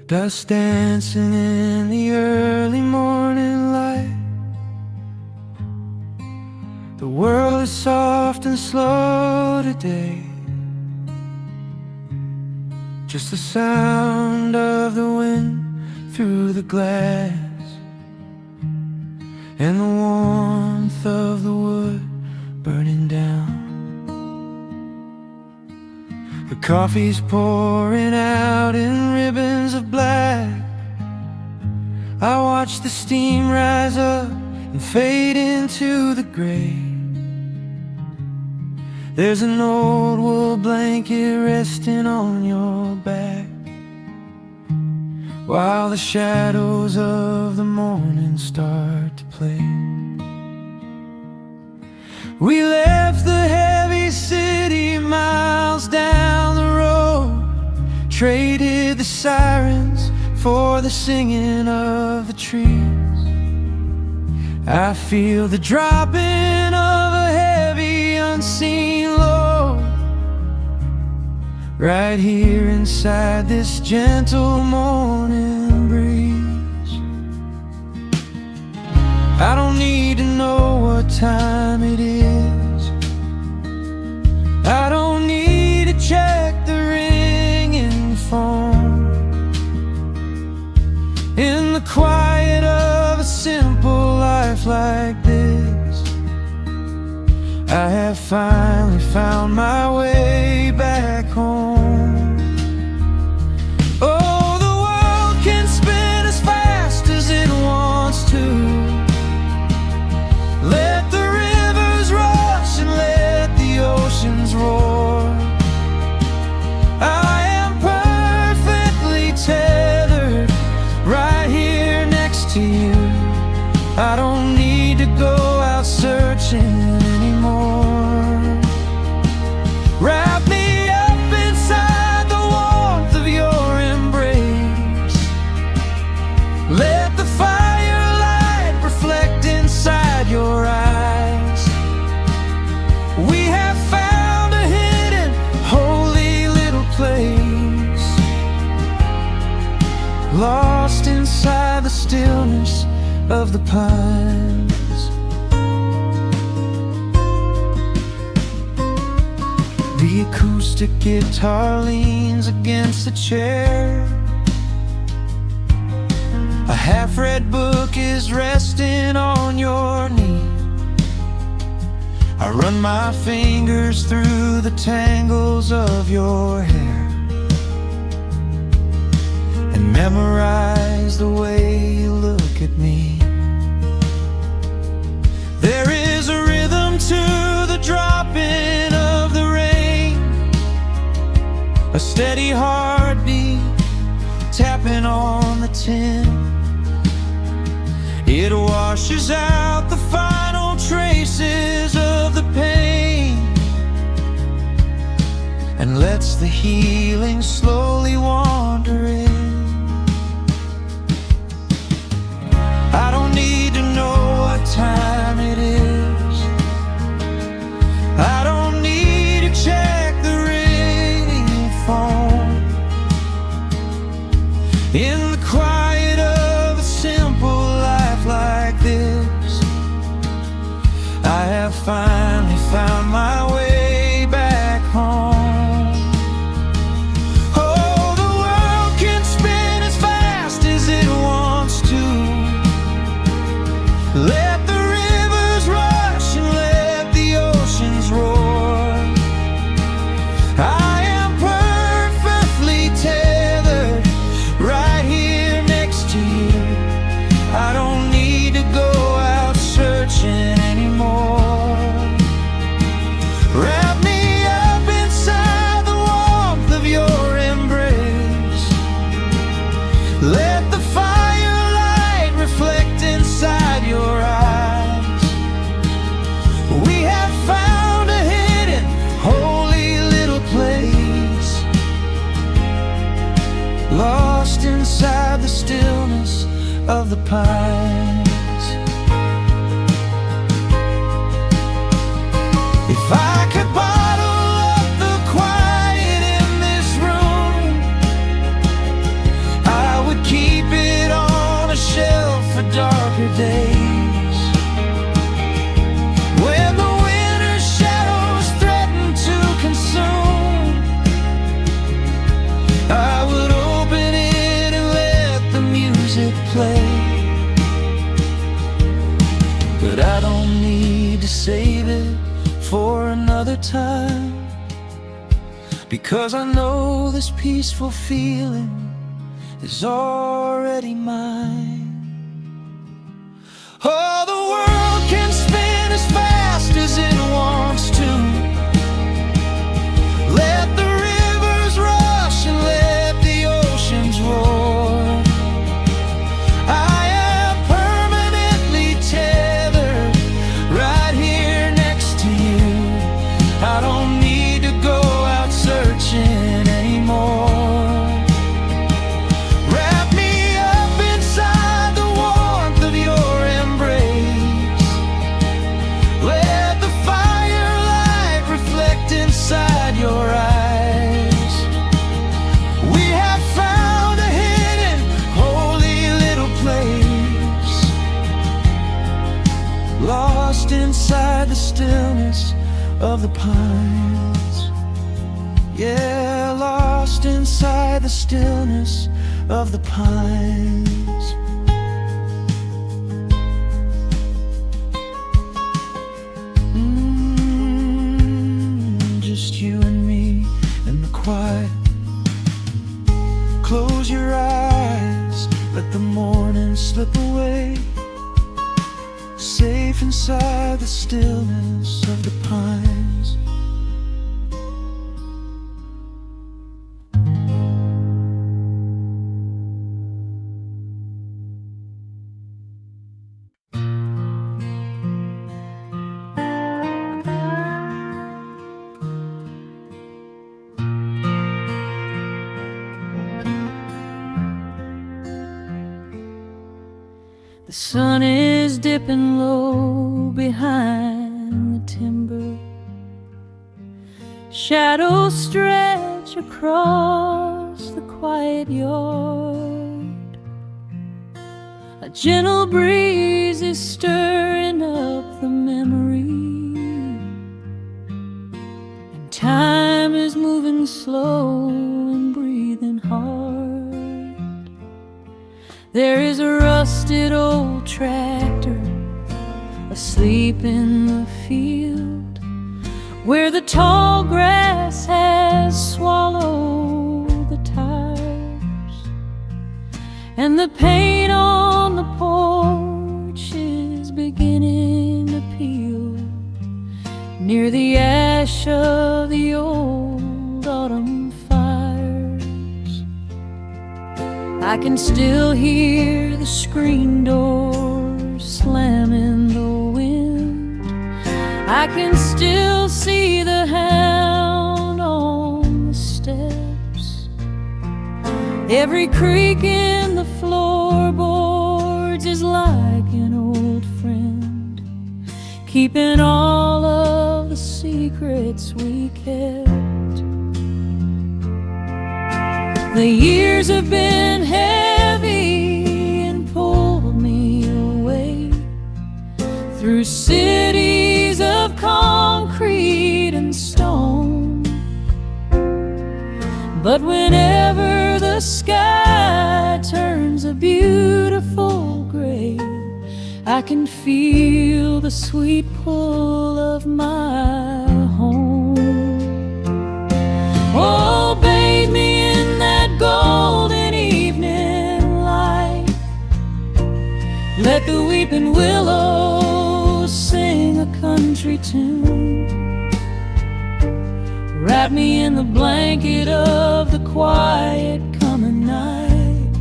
Dust dancing in the early morning light. The world is soft and slow today. Just the sound of the wind through the glass, and the warmth of the wood burning down. The coffee's pouring out in ribbons of black. I watch the steam rise up and fade into the gray. There's an old wool blanket resting on your back, while the shadows of the morning start to play. We left the heavy city miles down the road, traded the sirens for the singing of the trees. I feel the dropping of a heavy unseen load right here inside this gentle morning breeze. I don't need to know what time it is. I don't need to check the ringing phone. In the quiet of a simple life like this, I have finally found my way back home. Oh, the world can spin as fast as it wants to. Let the rivers rush and let the oceans roar. I am perfectly tethered right here next to you. I don't need to go out searching anymore. Wrap me up inside the warmth of your embrace. Let the firelight reflect inside your eyes. We have found a hidden, holy little place, lost inside the stillness of the pines. The acoustic guitar leans against a chair. A half-read book is resting on your knee. I run my fingers through the tangles of your hair and memorize the way you look at me. There is a rhythm to the dropping of the rain, a steady heartbeat tapping on the tin. It washes out the final traces of the pain and lets the healing slowly wander in. I don't need to know what time it is. I don't need to check the ringing phone. In the quiet of a simple life like this, I have finally found my way back home. Oh, the world can spin as fast as it wants to. Let the rivers rush and let the oceans roar. I am perfectly tethered right here next to you. I don't need to go out searching anymore. Wrap me up inside the warmth of your embrace. Let the firelight reflect inside your eyes. We have found a hidden, holy little place, lost inside the stillness of the pines. If I could bottle up the quiet in this room, I to save it for another time, because I know this peaceful feeling is already mine. Oh, the world can spin as fast as it wants to. Let the rivers rush and let the oceans roar. I am permanently tethered right here next to you. I don't need to go out searching anymore. Wrap me up inside the warmth of your embrace. Let the firelight reflect inside your eyes. We have found a hidden, holy little place, lost inside the stillness of the pines. Yeah, lost inside the stillness of the pines. Just you and me in the quiet. Close your eyes, let the morning slip away, safe inside the stillness of the pines. The sun is dipping low behind the timber. Shadows stretch across the quiet yard. A gentle breeze is stirring up the memory, and time is moving slow and breathing hard. There is a rusted old tractor asleep in the field, where the tall grass has swallowed the tires, and the paint on the porch is beginning to peel near the ash of the old autumn fires. I can still hear the screen door slam in the wind. I can still see the hound on the steps. Every creak in the floorboards is like an old friend, keeping all of the secrets we kept. The years have been heavy and pulled me away through cities of concrete and stone. But whenever the sky turns a beautiful gray, I can feel the sweet pull of my home. Oh, bathe me in that golden evening light. Let the weeping willows sing a country tune. Wrap me in the blanket of the quiet coming night,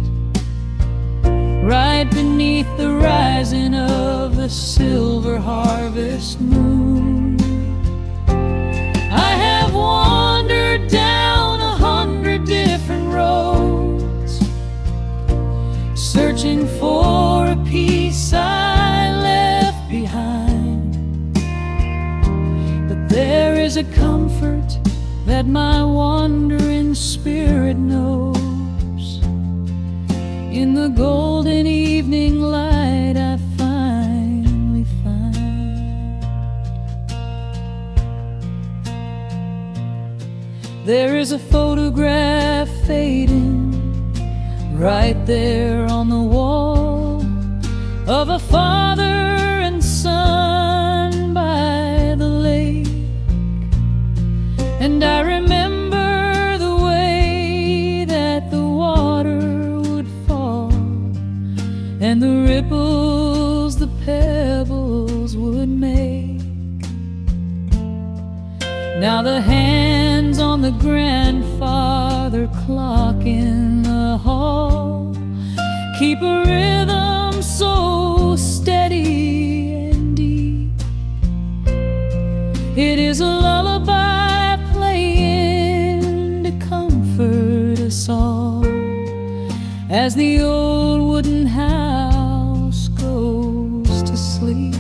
right beneath the rising of the silver harvest moon. I have wandered down 100 different roads, searching for a piece I left behind. But there is a comfort that my wandering spirit knows. In the golden evening light I finally find. There is a photograph fading right there on the wall, of a father and son by And I remember the way that the water would fall, and the ripples the pebbles would make. Now the hands on the grandfather clock in the hall keep a rhythm so steady and deep. It is a lullaby playing to comfort us all as the old wooden house goes to sleep.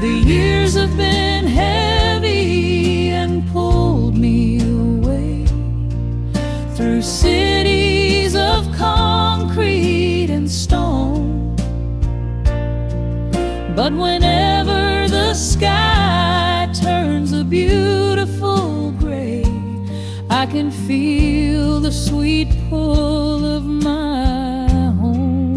The years have been heavy and pulled me away through cities of concrete and stone. But whenever the sky turns a beautiful gray, I can feel the sweet pull of my home.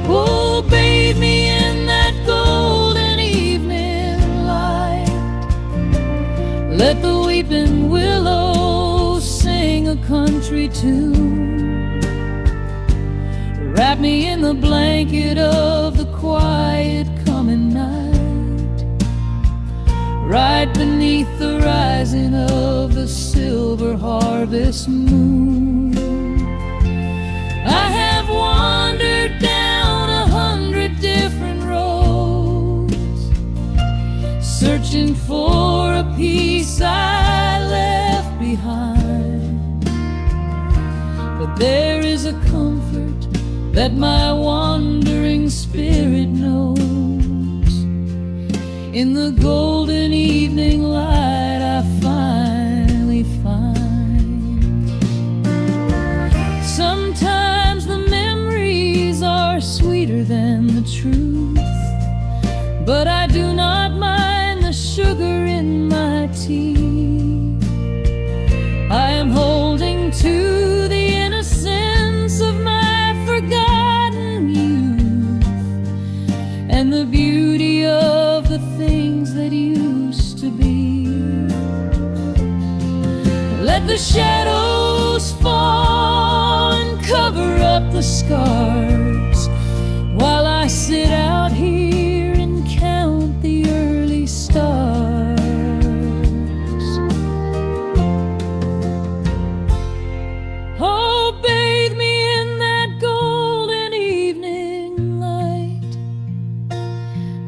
Oh, bathe me in that golden evening light. Let the weeping willows sing a country tune. Wrap me in the blanket of the quiet coming night, right beneath the rising of the silver harvest moon. I have wandered down 100 different roads, searching for a piece I left behind. But there is a comfort that my wandering spirit knows. In the golden evening light I finally find. Sometimes the memories are sweeter than the truth, but I do not mind the sugar in my tea. I am holding to the innocence of my forgotten youth and the beauty of the things that used to be. Let the shadows fall and cover up the scars while I sit out here and count the early stars. Oh, bathe me in that golden evening light.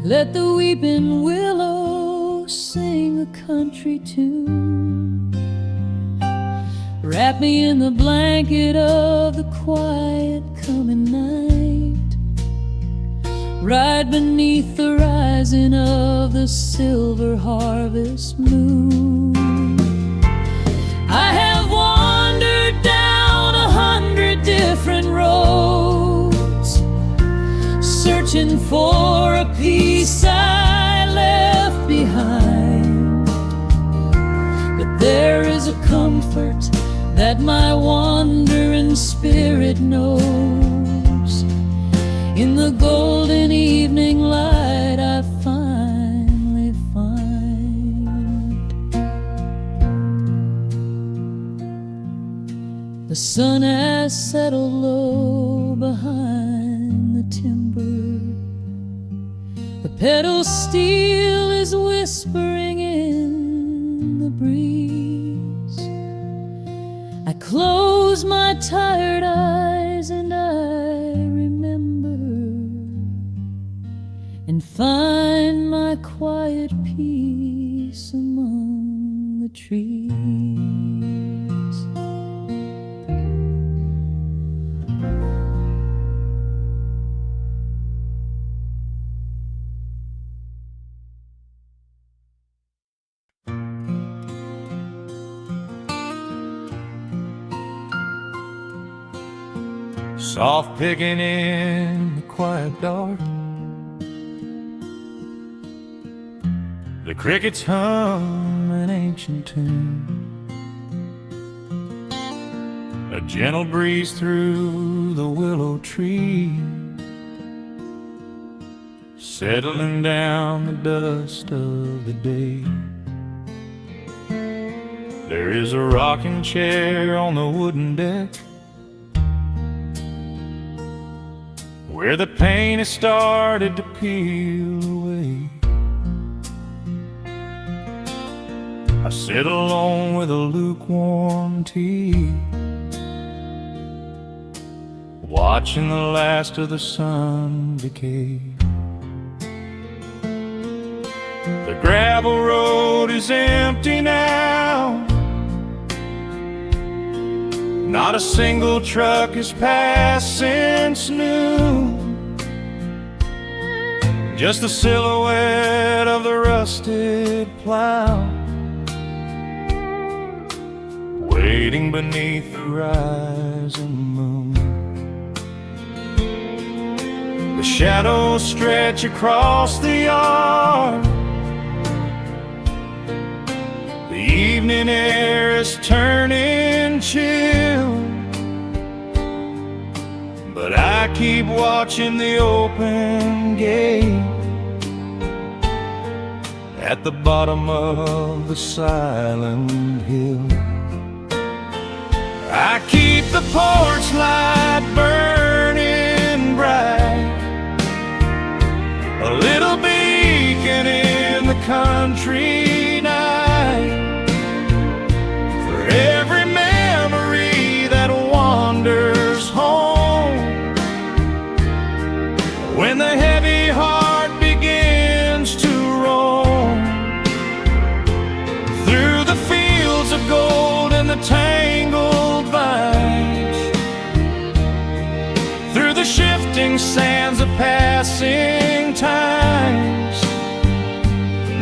Let the weeping willow sing a country tune. Wrap me in the blanket of the quiet coming night, right beneath the rising of the silver harvest moon. I have wandered down 100 different roads, searching for a piece I left behind. But there is a comfort that my wandering spirit knows. In the golden evening light I finally find. The sun has settled low behind the timber. The pedal steel is whispering in the breeze. I close my tired eyes and I remember and find my quiet peace among the trees. Soft picking in the quiet dark, the crickets hum an ancient tune. A gentle breeze through the willow tree settling down the dust of the day. There is a rocking chair on the wooden deck, where the paint has started to peel away. I sit alone with a lukewarm tea, watching the last of the sun decay. The gravel road is empty now, not a single truck has passed since noon. Just the silhouette of the rusted plow, waiting beneath the rising moon. The shadows stretch across the yard, the evening air is turning chill, but I keep watching the open gate at the bottom of the silent hill. I keep the porch light burning bright, a little beacon in the country night, for every memory that wanders home. When the heavy heart begins to roam through the fields of gold and the tangled vines, through the shifting sands of passing times,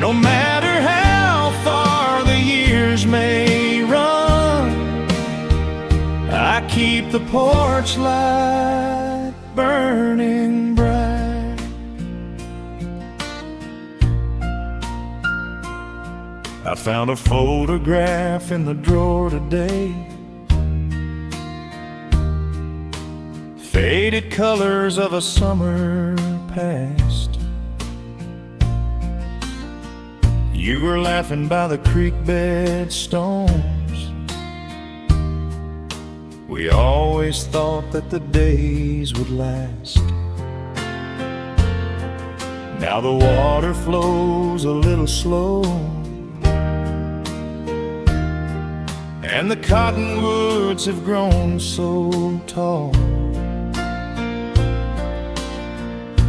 no matter how far the years may run, I keep the porch light burning bright. I found a photograph in the drawer today, faded colors of a summer past. You were laughing by the creek bed stones. We always thought that the days would last. Now the water flows a little slow, and the cottonwoods have grown so tall,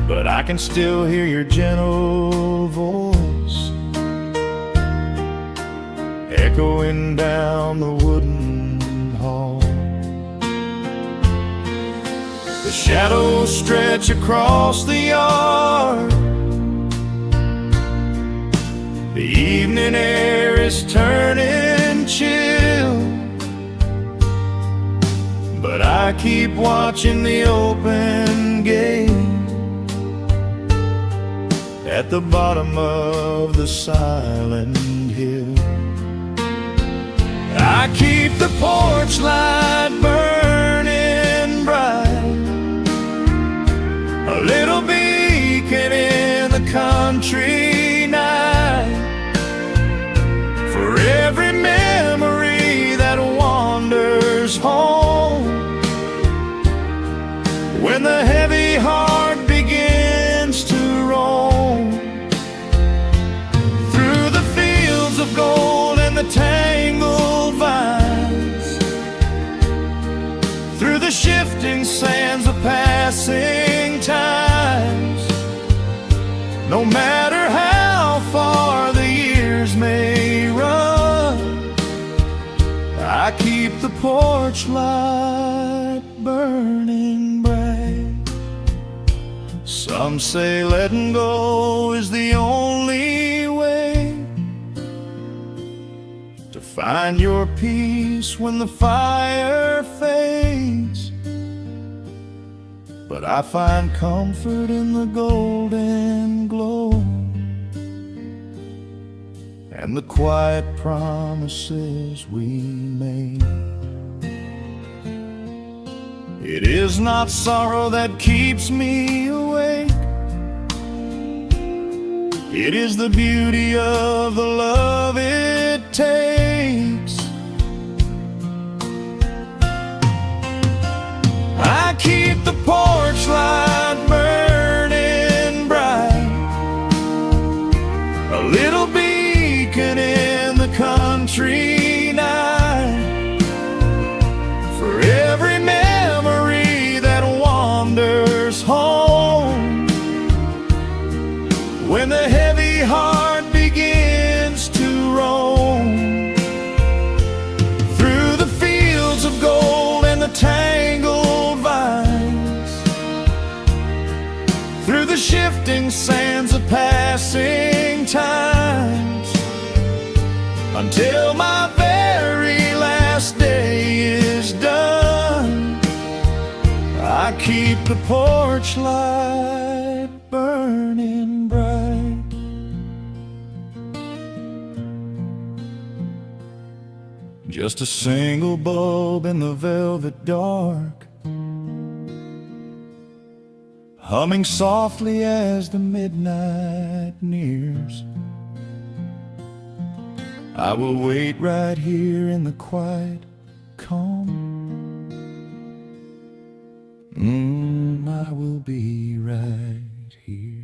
but I can still hear your gentle voice echoing down the wooden hall. The shadows stretch across the yard, the evening air is turning chill, but I keep watching the open gate at the bottom of the silent hill. I keep the porch light burning bright, a little beacon in the country night, for every memory that wanders home. When the heavy heart begins to roam through the fields of gold and the tangled vines, through the shifting sands of passing times, no matter how far the years may run, I keep the porch light burning bright. Some say letting go is the only way to find your peace when the fire fades, but I find comfort in the golden glow and the quiet promises we made. It is not sorrow that keeps me awake, It is the beauty of the love it takes. I keep the porch light burning bright, a little beacon in the country night, for every memory that wanders home. When the heavy heart begins to roam through the fields of gold and the tangled vines, through the shifting sands of passing times, until my very last day is done, I keep the porch light burning bright. Just a single bulb in the velvet dark, humming softly as the midnight nears. I will wait right here in the quiet calm. I will be right here.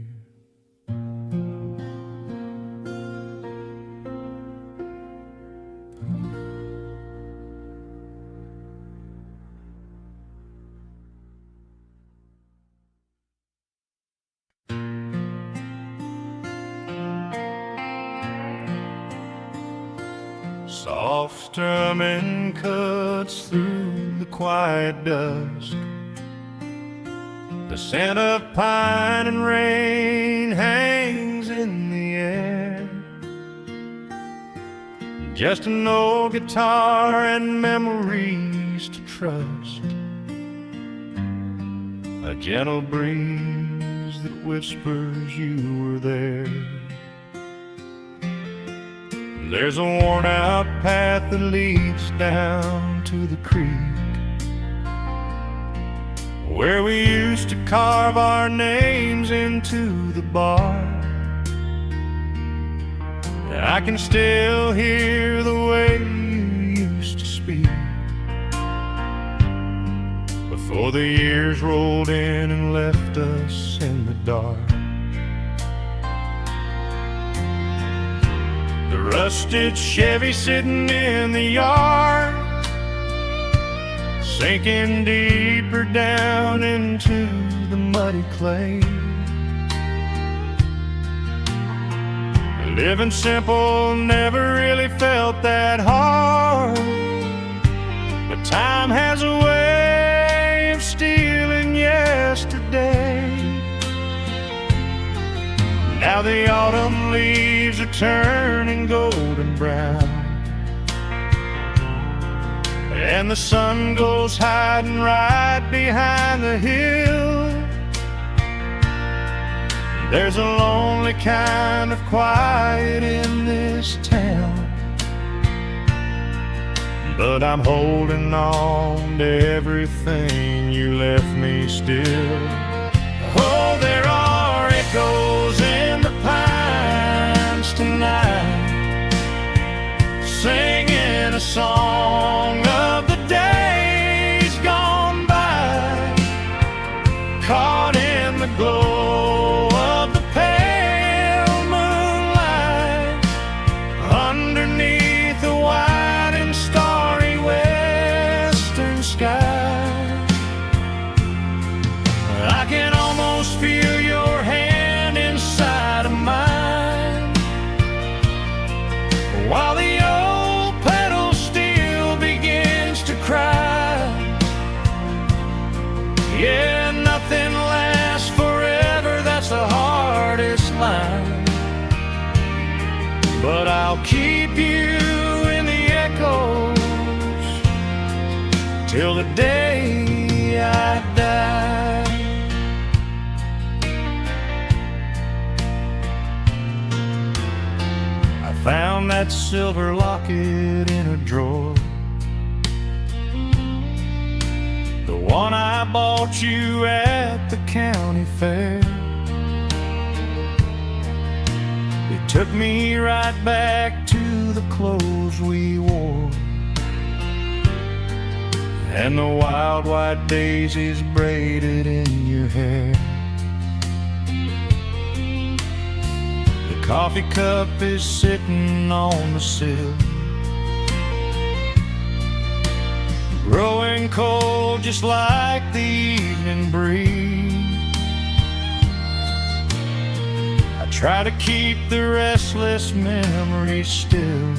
Soft strumming cuts through the quiet dusk. The scent of pine and rain hangs in the air. Just an old guitar and memories to trust, a gentle breeze that whispers you were there. There's a worn-out path that leads down to the creek, where we used to carve our names into the bark. I can still hear the way you used to speak before the years rolled in and left us in the dark. The rusted Chevy sitting in the yard, sinking deeper down into the muddy clay. Living simple never really felt that hard, but time has a way of stealing yesterday. Now the autumn leaves are turning golden brown, and the sun goes hiding right behind the hill. There's a lonely kind of quiet in this town, but I'm holding on to everything you left me still. Oh, there are echoes in the pines tonight, singing a song of the days gone by, caught in the glow of the pale moonlight, underneath the wide and starry western sky. I can almost feel your hand inside of mine, while the old pedal still begins to cry. Yeah, nothing lasts forever, that's the hardest line, but I'll keep you in the echoes till the day I die. I found that silver locket in a drawer, the one I bought you at the county fair. took me right back to the clothes we wore, and the wild white daisies braided in your hair. The coffee cup is sitting on the sill, growing cold just like the evening breeze. I try to keep the restless memories still,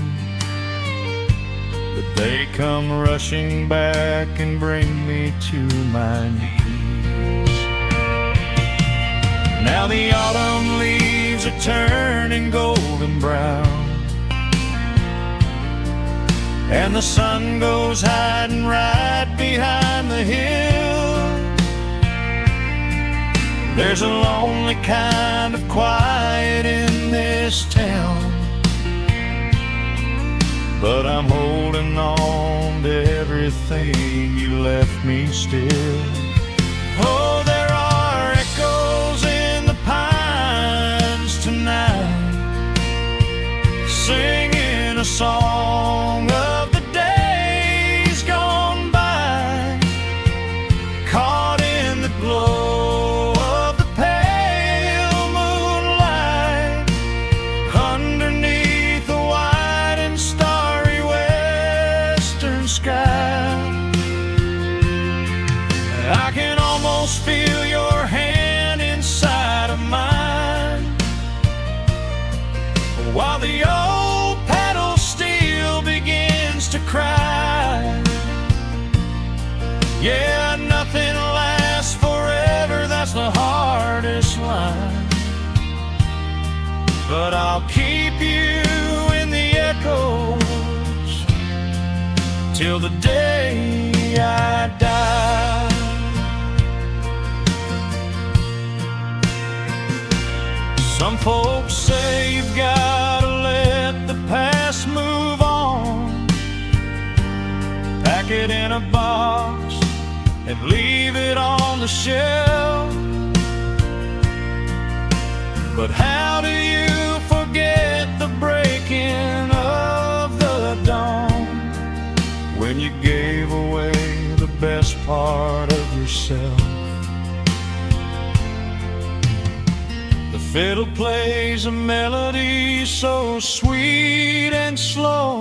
but they come rushing back and bring me to my knees. Now the autumn leaves are turning golden brown, and the sun goes hiding right behind the hill. There's a lonely kind of quiet in this town, but I'm holding on to everything you left me still. Oh, there are echoes in the pines tonight, singing a song of the days gone by, caught in the glow of the pale moonlight, underneath the white and starry western sky. I can almost feel your hand inside of mine, while the old pedal steel begins to cry. Yeah, nothing lasts forever, that's the hardest line, but I'll keep you in the echoes till the day I die. Some folks say you've got to let the past move on, pack it in a box and leave it on the shelf. But how do you forget the breaking of the dawn, when you gave away the best part of yourself? The fiddle plays a melody so sweet and slow,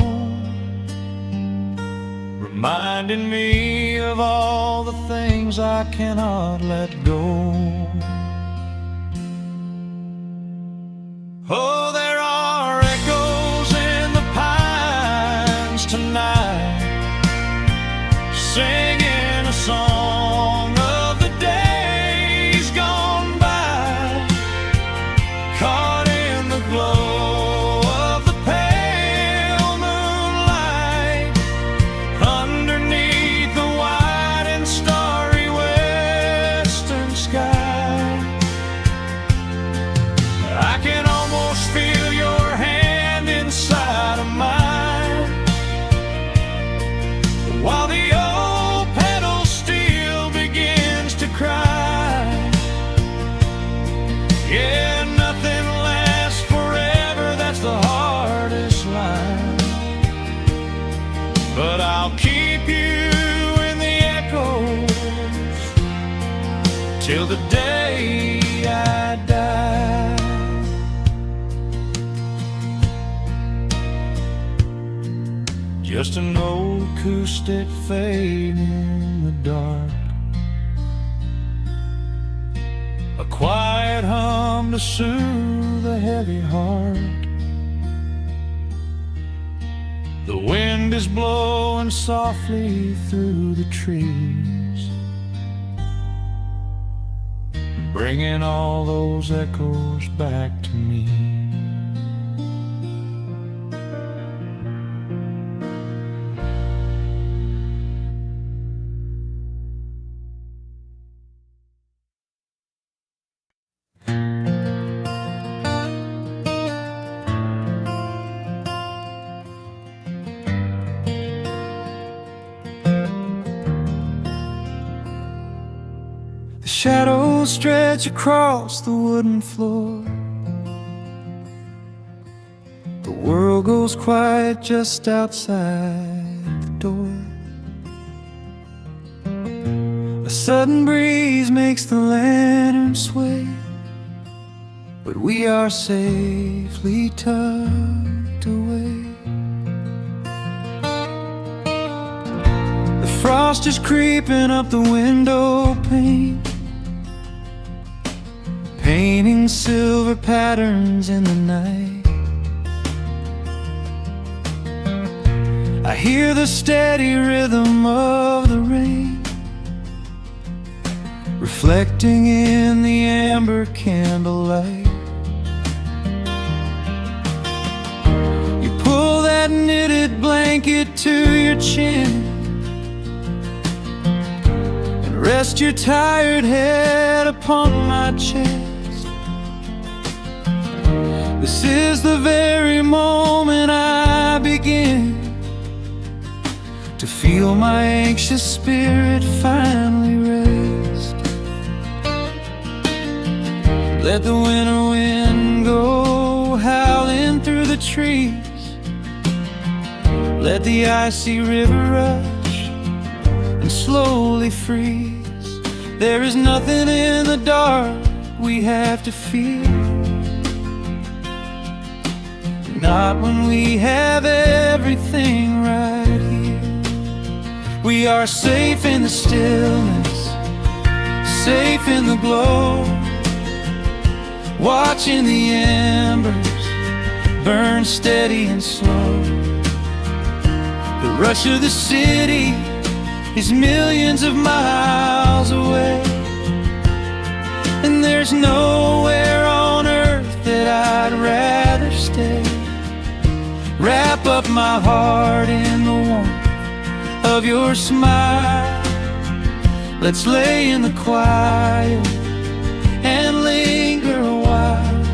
reminding me of all the things I cannot let go. Oh, there are echoes in the pines tonight, singing a song of the days gone by, caught in the glow of the pale moonlight, underneath the white and starry western sky. I can almost feel your hand inside of mine, while the old pedal steel begins to cry. Yeah, nothing lasts forever, that's the hardest line, but I'll keep you in the echoes till the day I die. Just an old acoustic fade in the dark, a quiet hum to soothe a heavy heart. The wind is blowing softly through the trees, bringing all those echoes back to me. Shadows stretch across the wooden floor, world goes quiet just outside the door. A sudden breeze makes the lantern sway, but we are safely tucked away. The frost is creeping up the window pane, painting silver patterns in the night. I hear the steady rhythm of the rain, reflecting in the amber candlelight. You pull that knitted blanket to your chin and rest your tired head upon my chest. This is the very moment I begin to feel my anxious spirit finally rest. Let the winter wind go howling through the trees. Let the icy river rush and slowly freeze. There is nothing in the dark we have to fear, not when we have everything right here. We are safe in the stillness, safe in the glow, watching the embers burn steady and slow. The rush of the city is millions of miles away, and there's nowhere on earth that I'd rather stay. Wrap up my heart in the warmth of your smile. Let's lay in the quiet and linger a while.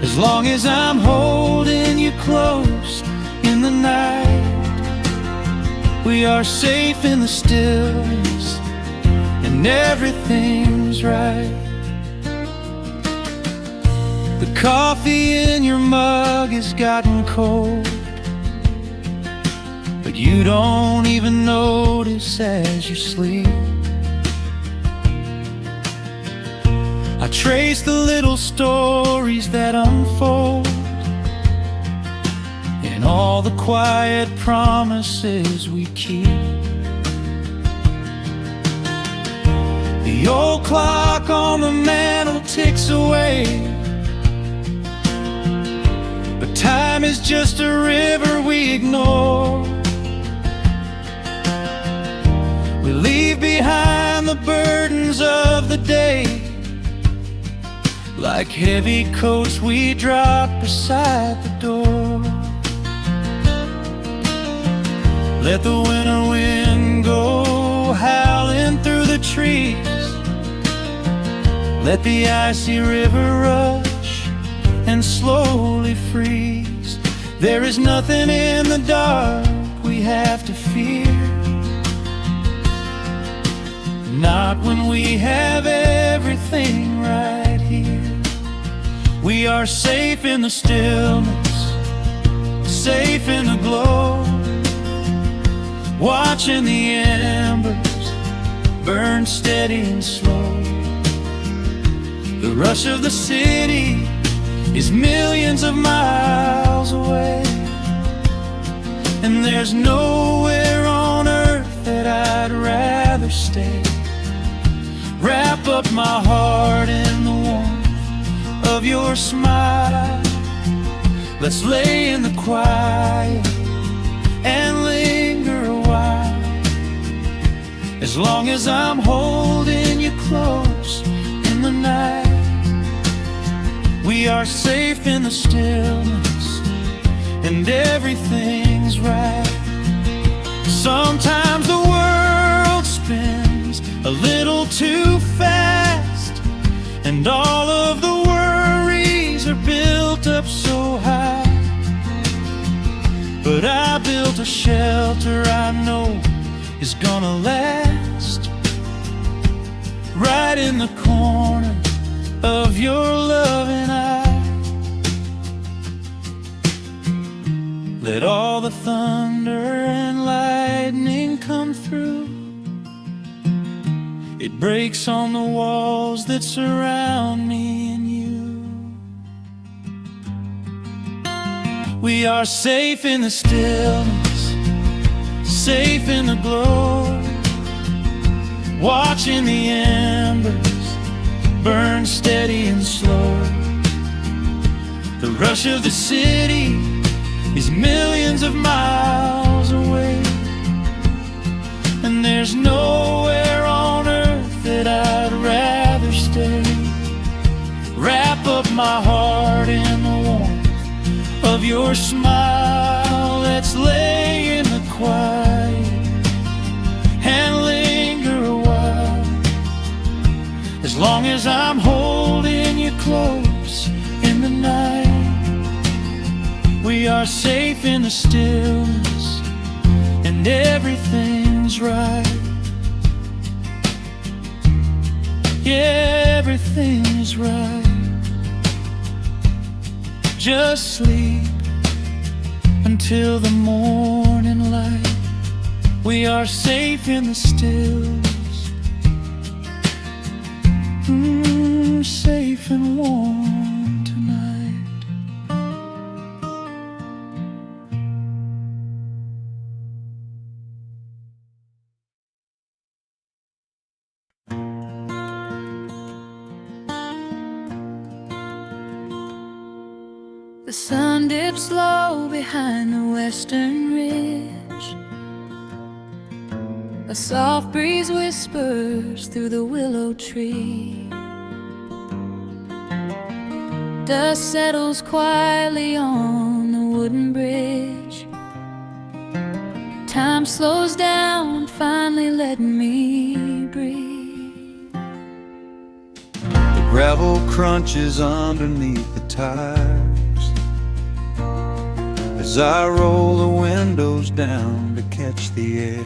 As long as I'm holding you close in the night, we are safe in the stillness and everything's right. The coffee in your mug has gotten cold, but you don't even notice as you sleep. I trace the little stories that unfold in all the quiet promises we keep. The old clock on the mantle ticks away, but time is just a river we ignore. We leave behind the burdens of the day, like heavy coats we drop beside the door. Let the winter wind go howling through the trees. Let the icy river rush and slowly freeze. There is nothing in the dark we have to fear, not when we have everything right here. We are safe in the stillness, safe in the glow, watching the embers burn steady and slow. The rush of the city is millions of miles away, and there's nowhere on earth that I'd rather stay. Wrap up my heart in the warmth of your smile. Let's lay in the quiet and linger a while. As long as I'm holding you close in the night, we are safe in the stillness and everything's right. Sometimes the world spins a little too fast, and all of the worries are built up so high. But I built a shelter I know is gonna last, right in the corner of your loving eye. Let all the thunder and lightning come through. It breaks on the walls that surround me and you. We are safe in the stillness, safe in the glow, watching the embers burn steady and slow. The rush of the city is millions of miles away, and there's nowhere on earth that I'd rather stay. Wrap up my heart in the warmth of your smile. Let's lay in the quiet and linger a while. As long as I'm holding you close in the night, we are safe in the stillness, and everything's right. Yeah, everything is right. Just sleep until the morning light. We are safe in the stillness, safe and warm tonight. The sun dips low behind the western ridge. A soft breeze whispers through the willow tree. Dust settles quietly on the wooden bridge. Time slows down, finally letting me breathe. The gravel crunches underneath the tires as I roll the windows down to catch the air.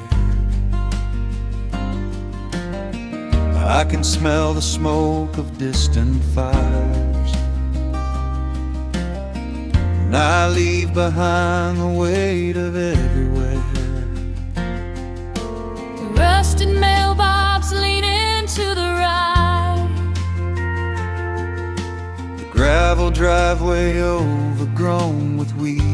I can smell the smoke of distant fires, and I leave behind the weight of everywhere. The rusted mailbox leaning to the right, The gravel driveway overgrown with weeds.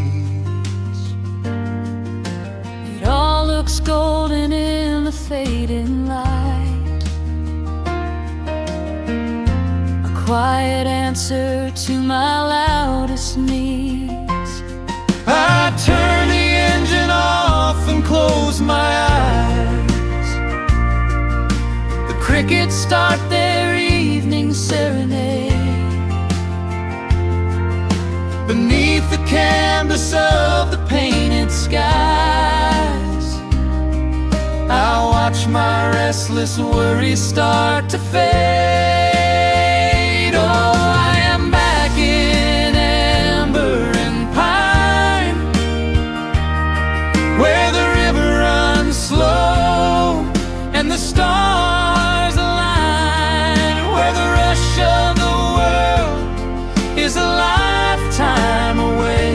it all looks golden in the fading light. A quiet answer to my loudest needs. I turn the engine off and close my eyes. The crickets start their evening serenade. Beneath the canvas of the painted skies, I watch my restless worries start to fade. Oh, I am back in amber and pine, where the river runs slow and the stars align, where the rush of the world is a lifetime away,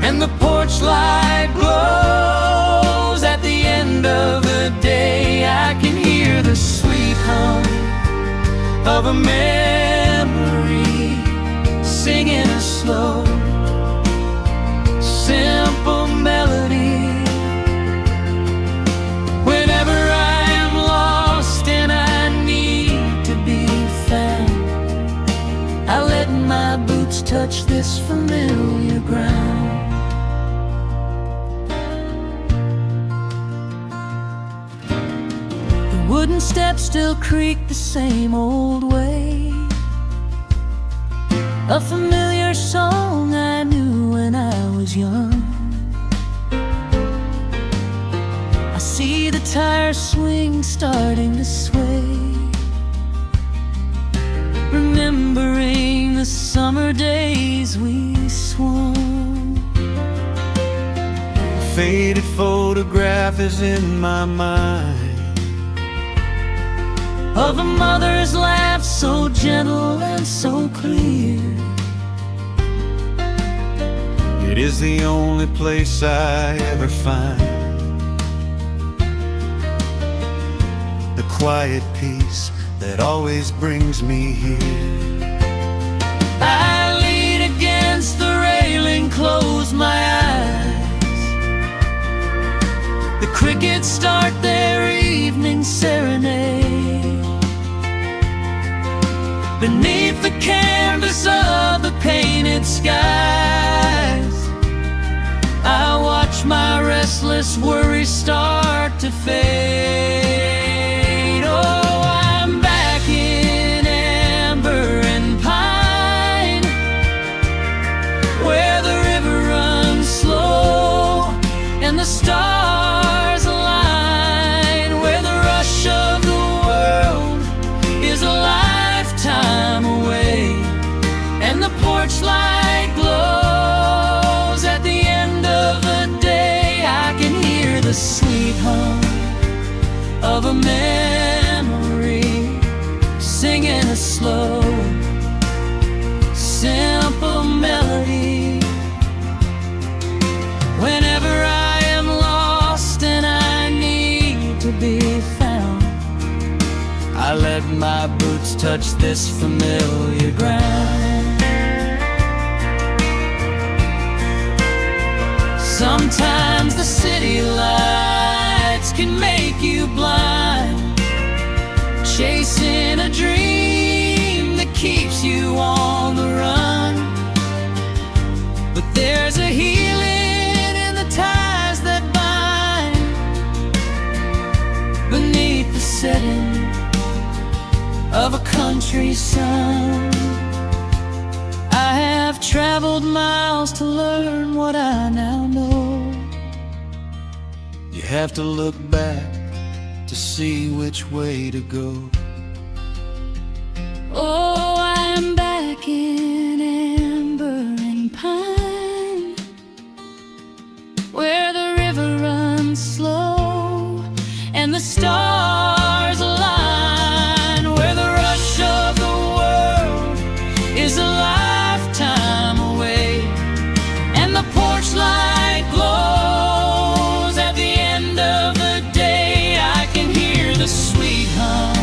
and the porch light glows at the end of the day. I can hear the sweet hum of a memory singing a slow, simple melody. Whenever I am lost and I need to be found, I let my boots touch this familiar ground. The wooden steps still creak the same old way. A familiar song I knew when I was young. I see the tire swing starting to sway, remembering the summer days we swung. A faded photograph is in my mind of a mother's laugh so gentle and so clear. It is the only place I ever find the quiet peace that always brings me here. I lean against the railing, close my eyes. The crickets start their evening serenade. Beneath the canvas of the painted skies, I watch my restless worries start to fade. Oh, I'm back in amber and pine, where the river runs slow and the stars align, where the rush of the world is a lifetime away, and the porch light glows at the end of the day. I can hear the sweet hum of a memory, singing a slow, simple melody. Whenever I am lost and I need to be found, I let my boots touch this familiar ground. Sometimes the city lights can make you blind, chasing a dream that keeps you on the run. But there's a healing in the ties that bind beneath the setting of a country sun. I have traveled miles to learn what I now know. You have to look back to see which way to go. Oh, I'm back in amber and pine, where the river runs slow and the stars align, where the rush of the world is a lifetime away, and the porch light glows at the end of the day. I can hear the sweet hum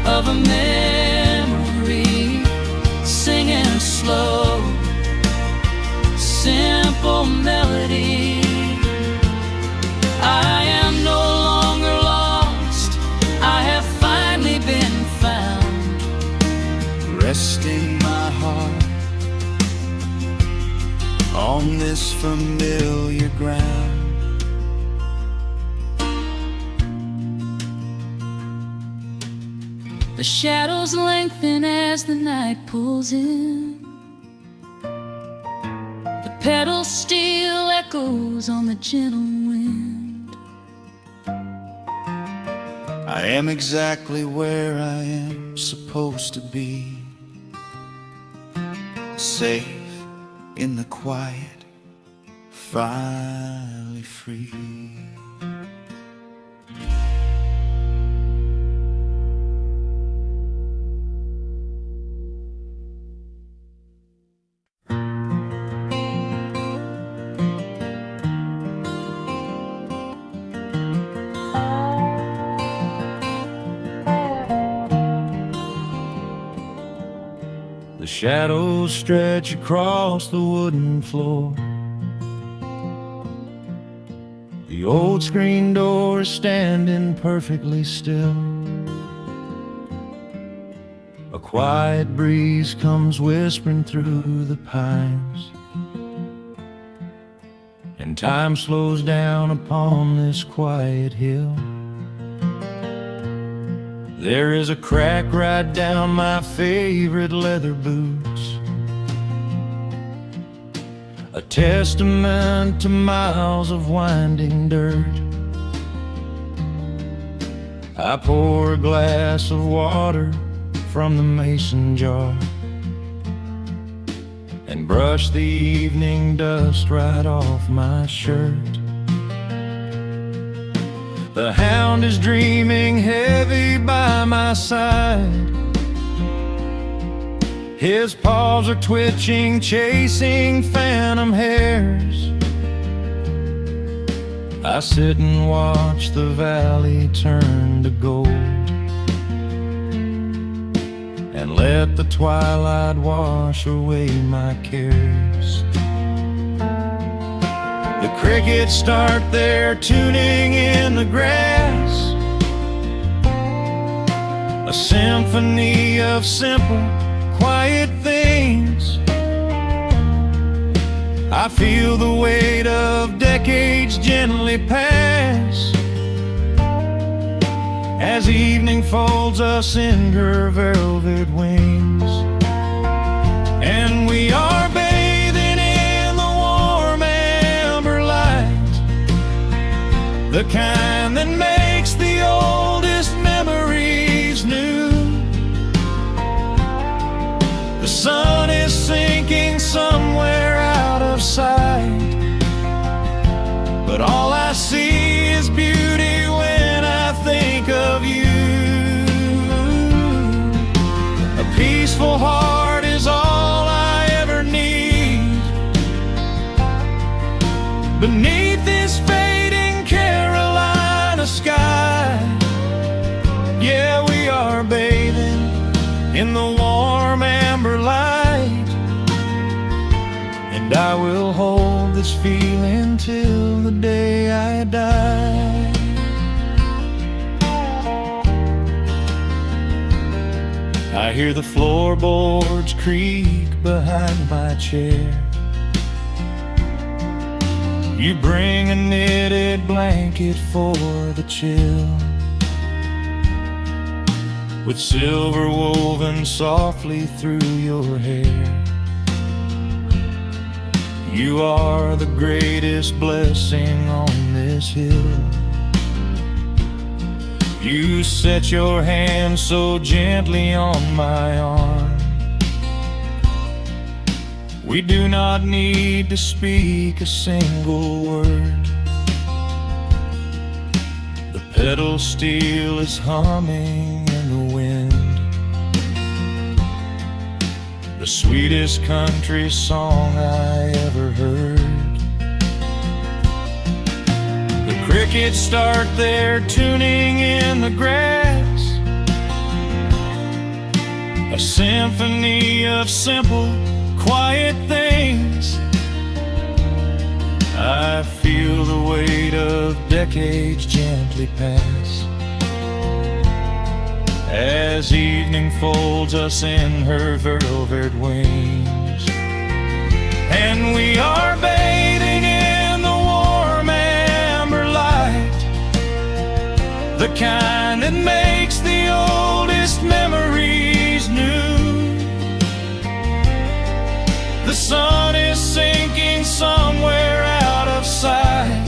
of a memory, singing a slow, simple melody. I am no longer lost, I have finally been found, resting my heart on this familiar ground. The shadows lengthen as the night pulls in. The pedal steel echoes on the gentle wind. I am exactly where I am supposed to be, safe in the quiet, finally free. The shadows stretch across the wooden floor. The old screen door is standing perfectly still. A quiet breeze comes whispering through the pines, and time slows down upon this quiet hill. There is a crack right down my favorite leather boots, a testament to miles of winding dirt. I pour a glass of water from the mason jar and brush the evening dust right off my shirt. The hound is dreaming heavy by my side, His paws are twitching, chasing phantom hares. I sit and watch the valley turn to gold, and let the twilight wash away my cares. The crickets start their tuning in the grass, a symphony of simple, quiet things. I feel the weight of decades gently pass, as evening folds us in her velvet wings. And we are bathing in the warm amber light, the kind that makes the oldest memories new. The sun is sinking somewhere out of sight, but all I see is beauty when I think of you. A peaceful heart is all I ever need. Beneath this fading Carolina sky, yeah, we are bathing in the warm amber light, and I will hold this feeling till the day I die. I hear the floorboards creak behind my chair. You bring a knitted blanket for the chill, with silver woven softly through your hair. You are the greatest blessing on this hill. You set your hand so gently on my arm. We do not need to speak a single word. The pedal steel is humming in the wind, the sweetest country song I ever heard. The crickets start their tuning in the grass, a symphony of simple, quiet things. I feel the weight of decades gently pass, as evening folds us in her velvet wings. And we are bathing in the warm amber light, the kind that makes the oldest memories new. The sun is sinking somewhere out of sight,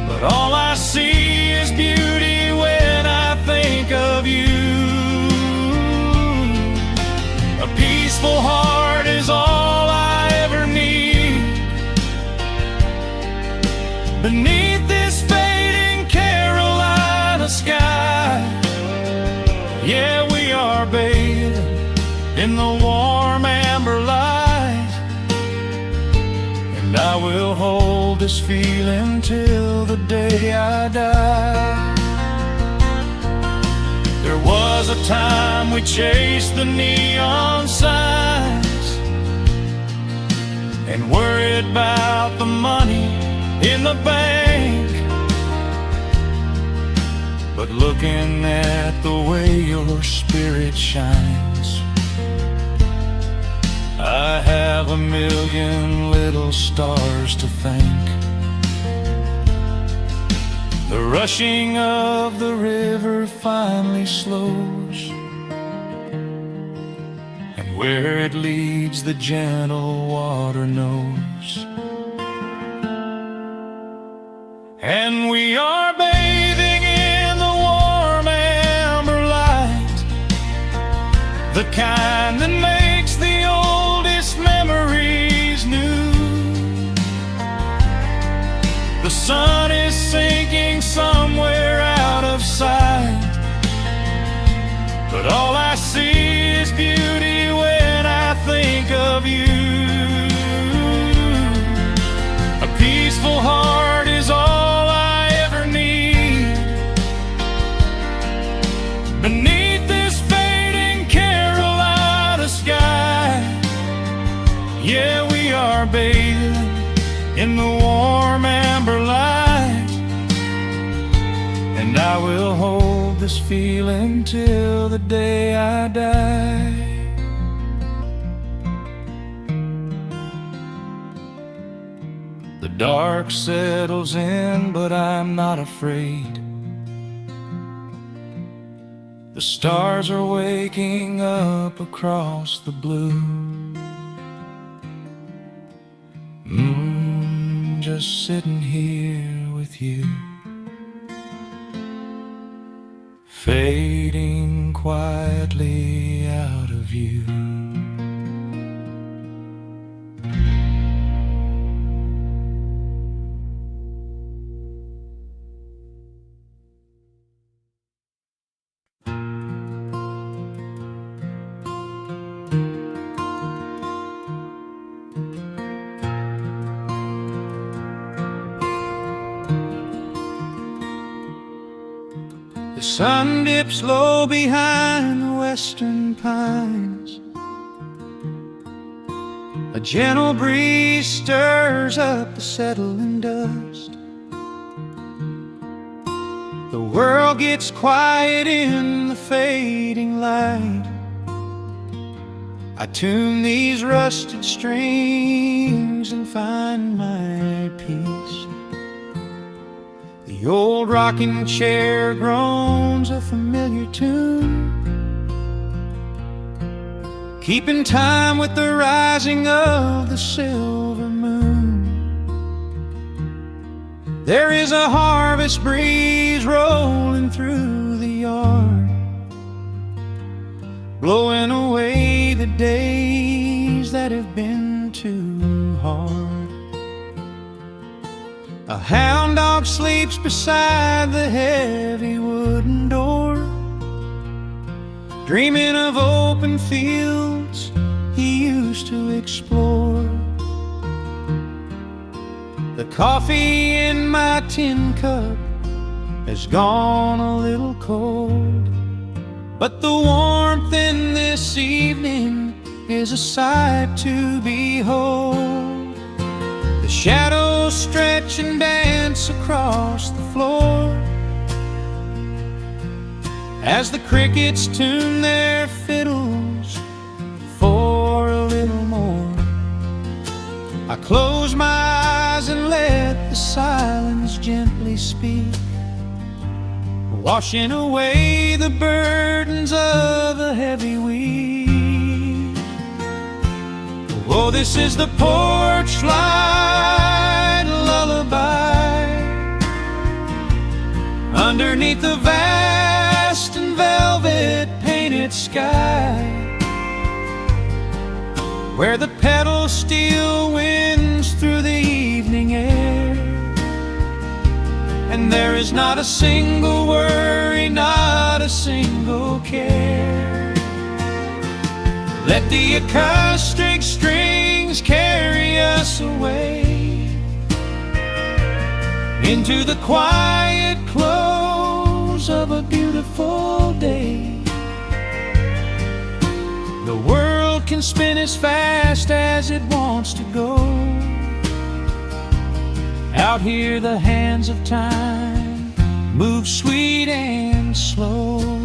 but all I see is beauty when I think of you. A peaceful heart is all I ever need. Beneath this fading Carolina sky, yeah, we are bathing in the warm amber light, and I will hold this feeling till the day I die. There was a time we chased the neon signs and worried about the money in the bank, but looking at the way your spirit shines, I have a million little stars to thank. The rushing of the river finally slows, and where it leads the gentle water knows. And we are bathing in the warm amber light, the kind that makes the oldest memories new. The sun is sinking somewhere out of sight, but all I see is beauty beneath this fading Carolina sky. Yeah, we are bathing in the warm amber light, and I will hold this feeling till the day I die. The dark settles in, but I'm not afraid. The stars are waking up across the blue. Just sitting here with you, fading quietly out of view. The sun dips low behind the western pines. A gentle breeze stirs up the settling dust. The world gets quiet in the fading light. I tune these rusted strings and find my peace. The old rocking chair groans a familiar tune, keeping time with the rising of the silver moon. There is a harvest breeze rolling through the yard, blowing away the days that have been too hard. A hound dog sleeps beside the heavy wooden door, dreaming of open fields he used to explore. The coffee in my tin cup has gone a little cold, but the warmth in this evening is a sight to behold. The shadows stretch and dance across the floor as the crickets tune their fiddles for a little more. I close my eyes and let the silence gently speak, washing away the burdens of a heavy week. Oh, this is the porch light lullaby underneath the vast and velvet painted sky, where the petals steal winds through the evening air, and there is not a single worry, not a single care. Let the acoustic strings carry us away into the quiet close of a beautiful day. The world can spin as fast as it wants to go. Out here the hands of time move sweet and slow.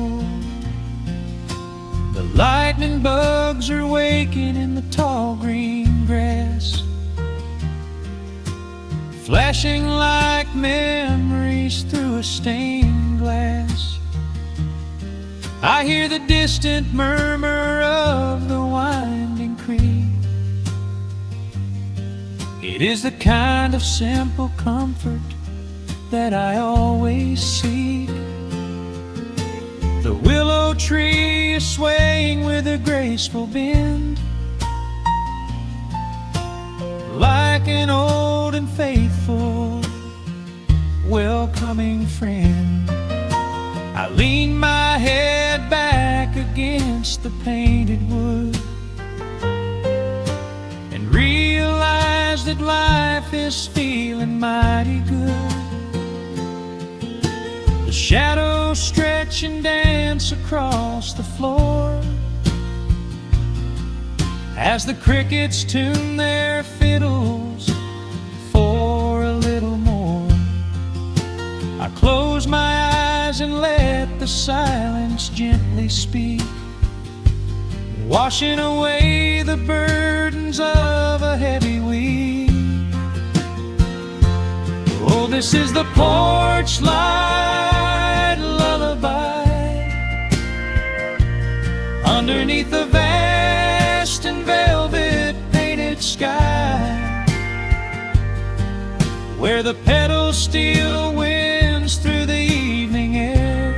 The lightning bugs are waking in the tall green grass, flashing like memories through a stained glass. I hear the distant murmur of the winding creek. It is the kind of simple comfort that I always seek. The willow tree is swaying with a graceful bend, like an old and faithful welcoming friend. I lean my head back against the painted wood and realize that life is feeling mighty good. The shadows stretch and dance dance across the floor as the crickets tune their fiddles for a little more. I close my eyes and let the silence gently speak, washing away the burdens of a heavy week. Oh, this is the porch light lullaby underneath the vast and velvet painted sky, where the pedals still winds through the evening air,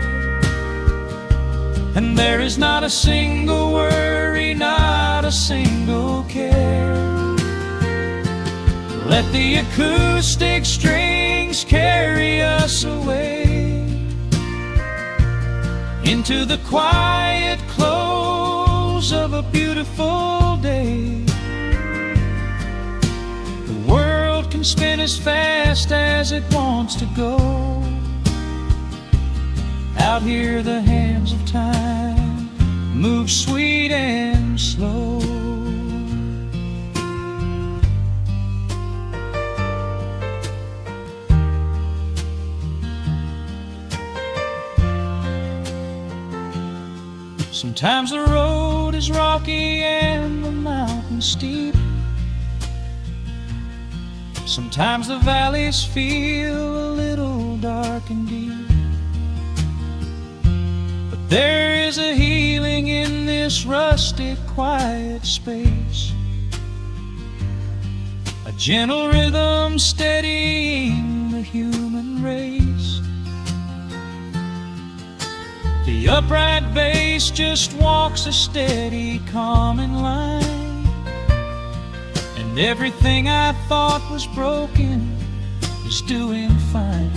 and there is not a single worry, not a single care. Let the acoustic strings carry us away into the quiet close of a beautiful day. The world can spin as fast as it wants to go. Out here the hands of time move sweet and slow. Sometimes the road is rocky and the mountain steep. Sometimes the valleys feel a little dark and deep. But there is a healing in this rustic, quiet space, a gentle rhythm steadying the human race. The upright bass just walks a steady, calming line, and everything I thought was broken is doing fine.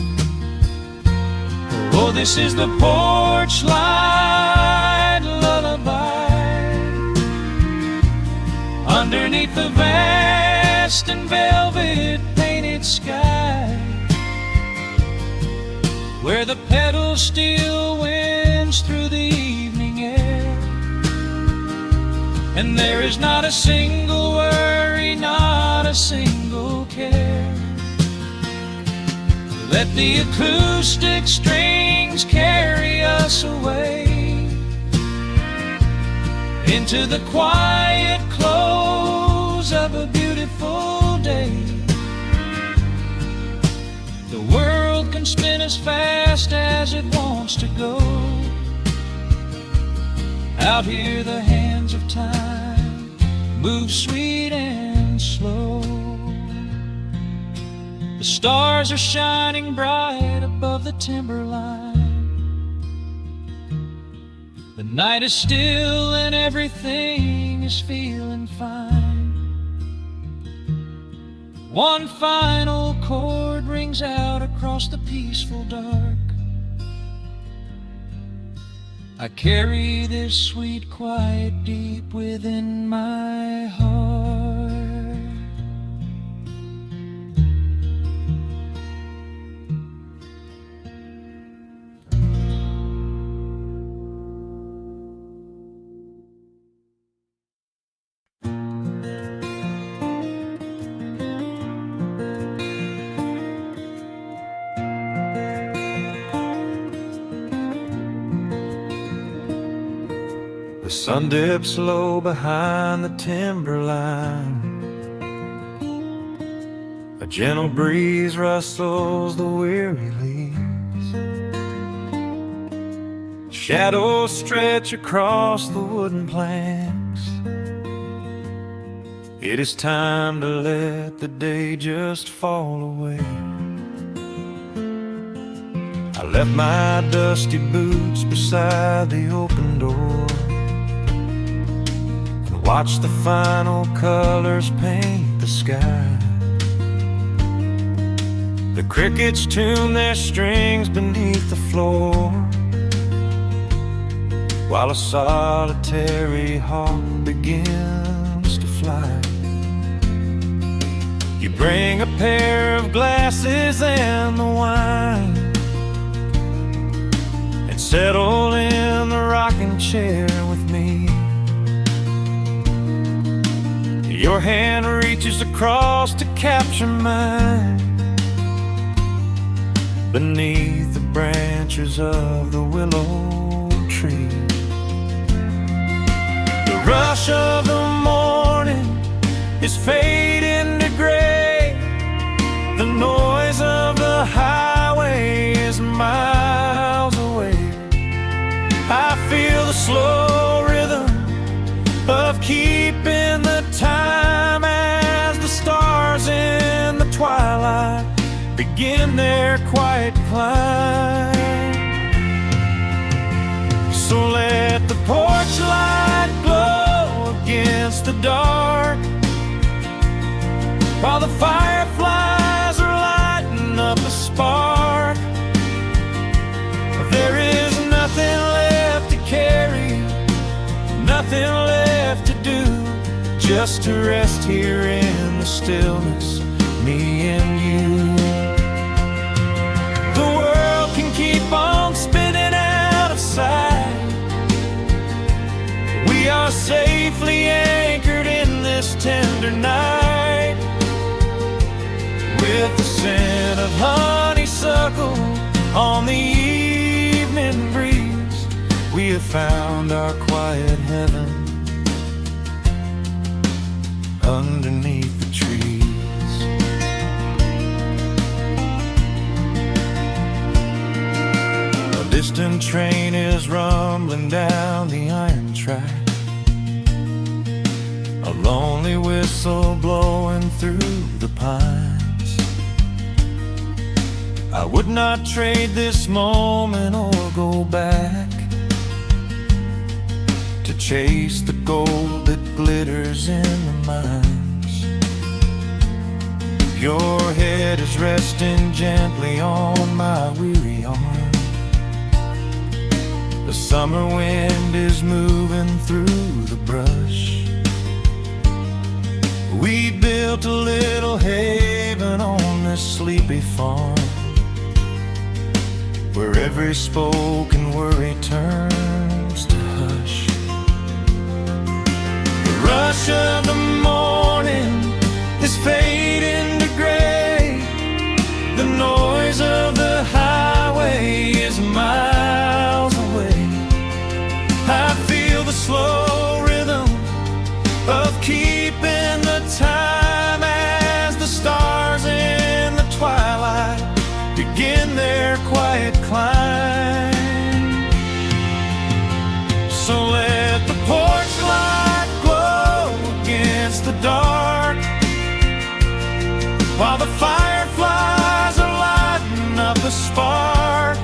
Oh, this is the porch light lullaby underneath the vast and velvet painted sky, where the pedals still winds through the evening air, and there is not a single worry, not a single care. Let the acoustic strings carry us away into the quiet close of a beautiful day. The world can spin as fast as it wants to go. Out here the hands of time move sweet and slow. The stars are shining bright above the timberline. The night is still and everything is feeling fine. One final chord rings out across the peaceful dark. I carry this sweet quiet deep within my heart. The sun dips low behind the timberline. A gentle breeze rustles the weary leaves. Shadows stretch across the wooden planks. It is time to let the day just fall away. I left my dusty boots beside the open door, watch the final colors paint the sky. The crickets tune their strings beneath the floor, while a solitary hawk begins to fly. You bring a pair of glasses and the wine, and settle in the rocking chair with me. Your hand reaches across to capture mine beneath the branches of the willow tree. The rush of the morning is fading to gray. The noise of the highway is miles away. I feel the slow rhythm of keeping the time as the stars in the twilight begin their quiet climb. So let the porch light glow against the dark, while the fireflies are lighting up a spark. There is nothing left to carry, nothing left to do, just to rest here in the stillness, me and you. The world can keep on spinning out of sight. We are safely anchored in this tender night. With the scent of honeysuckle on the evening breeze, we have found our quiet heaven underneath the trees. A distant train is rumbling down the iron track, a lonely whistle blowing through the pines. I would not trade this moment or go back to chase the gold that glitters in the mines. Your head is resting gently on my weary arm. The summer wind is moving through the brush. We built a little haven on this sleepy farm, where every spoken worry turns to hush. The rush of the morning is fading to gray. The noise of the highway is miles away. I feel the slow rhythm of keeping the time as the stars in the twilight begin their quiet climb. So let the porch light glow against the dark, while the fireflies are lighting up a spark.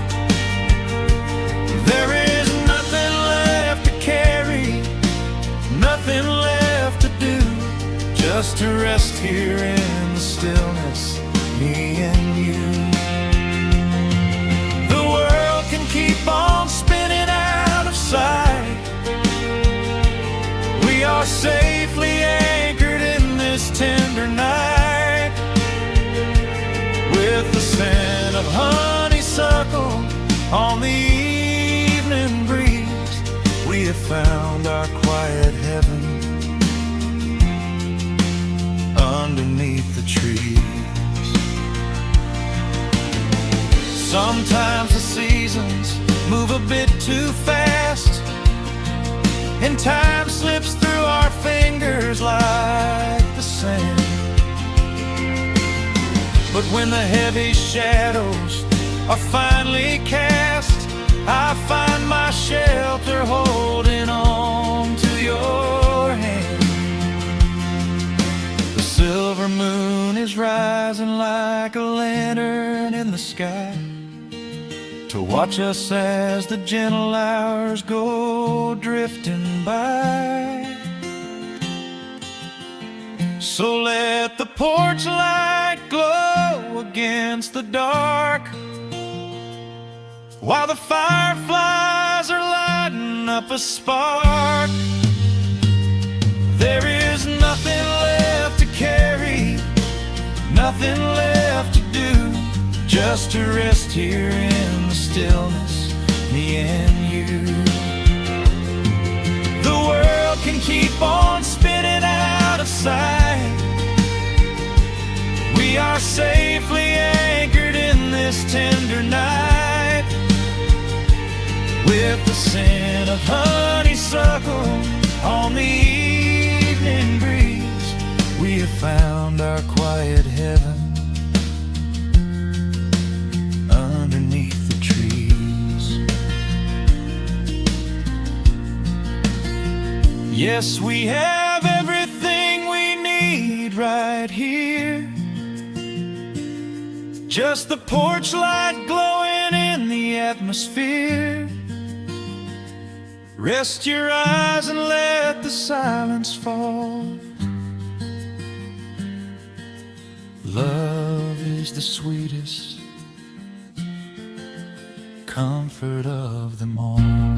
There is nothing left to carry, nothing left to do, just to rest here in the stillness, me and you. Keep on spinning out of sight. We are safely anchored in this tender night. With the scent of honeysuckle on the evening breeze, we have found our quiet heaven underneath the trees. Sometimes the seasons move a bit too fast, and time slips through our fingers like the sand. But when the heavy shadows are finally cast, I find my shelter holding on to your hand. The silver moon is rising like a lantern in the sky to watch us as the gentle hours go drifting by. So let the porch light glow against the dark, while the fireflies are lighting up a spark. There is nothing left to carry, nothing left to do, just to rest here in the stillness, me and you. are safely anchored in this tender night, with the scent of honeysuckle on the evening breeze. We have found our quiet heaven underneath the trees. Yes, we have everything we need right here. Just the porch light glowing in the atmosphere. Rest your eyes and let the silence fall. Love is the sweetest comfort of them all.